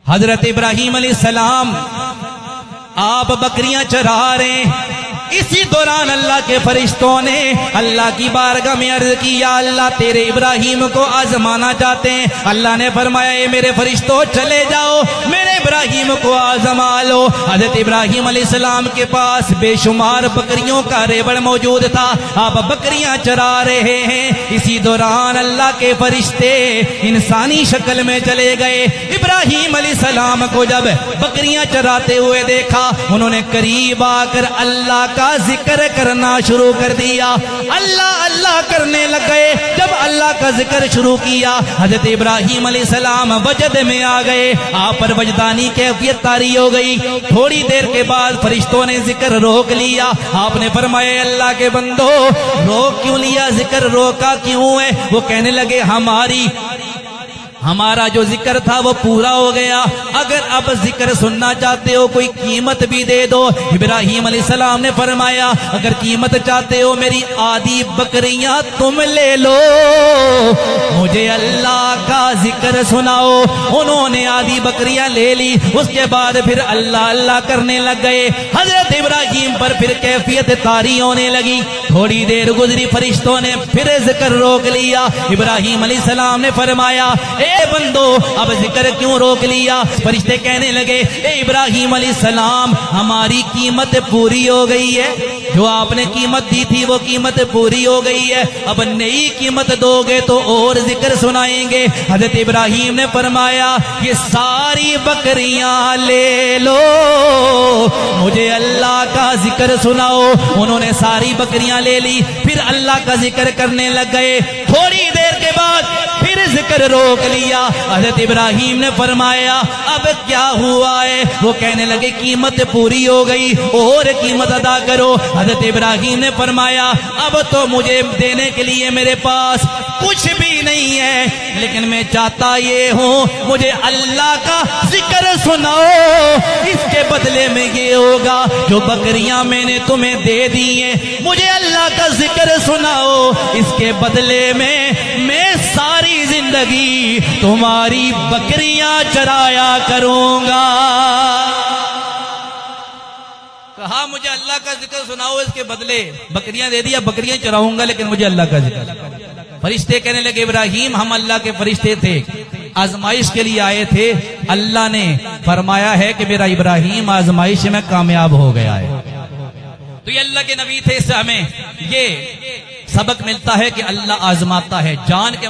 حضرت ابراہیم علیہ السلام آپ بکریاں چرا رہے ہیں، اسی دوران اللہ کے فرشتوں نے اللہ کی بارگاہ میں عرض کی، یا اللہ تیرے ابراہیم کو آزمانا چاہتے ہیں۔ اللہ نے فرمایا اے میرے فرشتوں چلے جاؤ، میرے ابراہیم کو آزما لو۔ حضرت ابراہیم علیہ السلام کے پاس بے شمار بکریوں کا ریوڑ موجود تھا، آپ بکریاں چرا رہے ہیں، اسی دوران اللہ کے فرشتے انسانی شکل میں چلے گئے۔ ابراہیم علیہ السلام کو جب بکریاں چراتے ہوئے دیکھا، انہوں نے قریب آ کر اللہ کا ذکر کرنا شروع کر دیا، اللہ اللہ کرنے لگ گئے۔ جب اللہ کا ذکر شروع کیا، حضرت ابراہیم علیہ السلام وجد میں آ گئے، آپ پر وجدانی کیفیت طاری ہو گئی۔ تھوڑی دیر کے بعد فرشتوں نے ذکر روک لیا۔ آپ نے فرمایا اللہ کے بندو روک کیوں لیا، ذکر روکا کیوں ہے؟ وہ کہنے لگے ہمارا جو ذکر تھا وہ پورا ہو گیا، اگر اب ذکر سننا چاہتے ہو کوئی قیمت بھی دے دو۔ ابراہیم علیہ السلام نے فرمایا اگر قیمت چاہتے ہو میری آدھی بکریاں تم لے لو، مجھے اللہ کا ذکر سناؤ۔ انہوں نے آدھی بکریاں لے لی، اس کے بعد پھر اللہ اللہ کرنے لگ گئے۔ حضرت ابراہیم پر پھر کیفیت طاری ہونے لگی۔ تھوڑی دیر گزری، فرشتوں نے پھر ذکر روک لیا۔ ابراہیم علیہ السلام نے فرمایا اے بندو اب ذکر کیوں روک لیا؟ فرشتے کہنے لگے اے ابراہیم علیہ السلام ہماری قیمت پوری ہو گئی ہے، جو آپ نے قیمت دی تھی وہ قیمت پوری ہو گئی ہے، اب نئی قیمت دو گے تو اور ذکر سنائیں گے۔ حضرت ابراہیم نے فرمایا یہ ساری بکریاں لے لو، مجھے اللہ کا ذکر سناؤ۔ انہوں نے ساری بکریاں لے لی، پھر اللہ کا ذکر کرنے لگ گئے۔ تھوڑی دیر کے بعد پھر ذکر روک لیا۔ حضرت ابراہیم نے فرمایا اب کیا ہوا ہے؟ وہ کہنے لگے قیمت پوری ہو گئی، اور قیمت ادا کرو۔ حضرت ابراہیم نے فرمایا اب تو مجھے دینے کے لیے میرے پاس کچھ بھی نہیں ہے، لیکن میں چاہتا یہ ہوں مجھے اللہ کا ذکر سناؤ، اس کے بدلے میں یہ ہوگا جو بکریاں میں نے تمہیں دے دی ہیں، مجھے اللہ کا ذکر سناؤ، اس کے بدلے میں ساری زندگی تمہاری بکریاں چرایا کروں گا۔ کہا مجھے اللہ کا ذکر سناؤ، اس کے بدلے بکریاں دے دیا، بکریاں چراؤں گا لیکن مجھے اللہ کا ذکر۔ فرشتے کہنے لگے ابراہیم ہم اللہ کے فرشتے تھے، آزمائش کے لیے آئے تھے، اللہ نے فرمایا ہے کہ میرا ابراہیم آزمائش میں کامیاب ہو گیا ہے۔ تو یہ اللہ کے نبی تھے، اس سے ہمیں یہ سبق ملتا ہے کہ اللہ آزماتا ہے، جان کے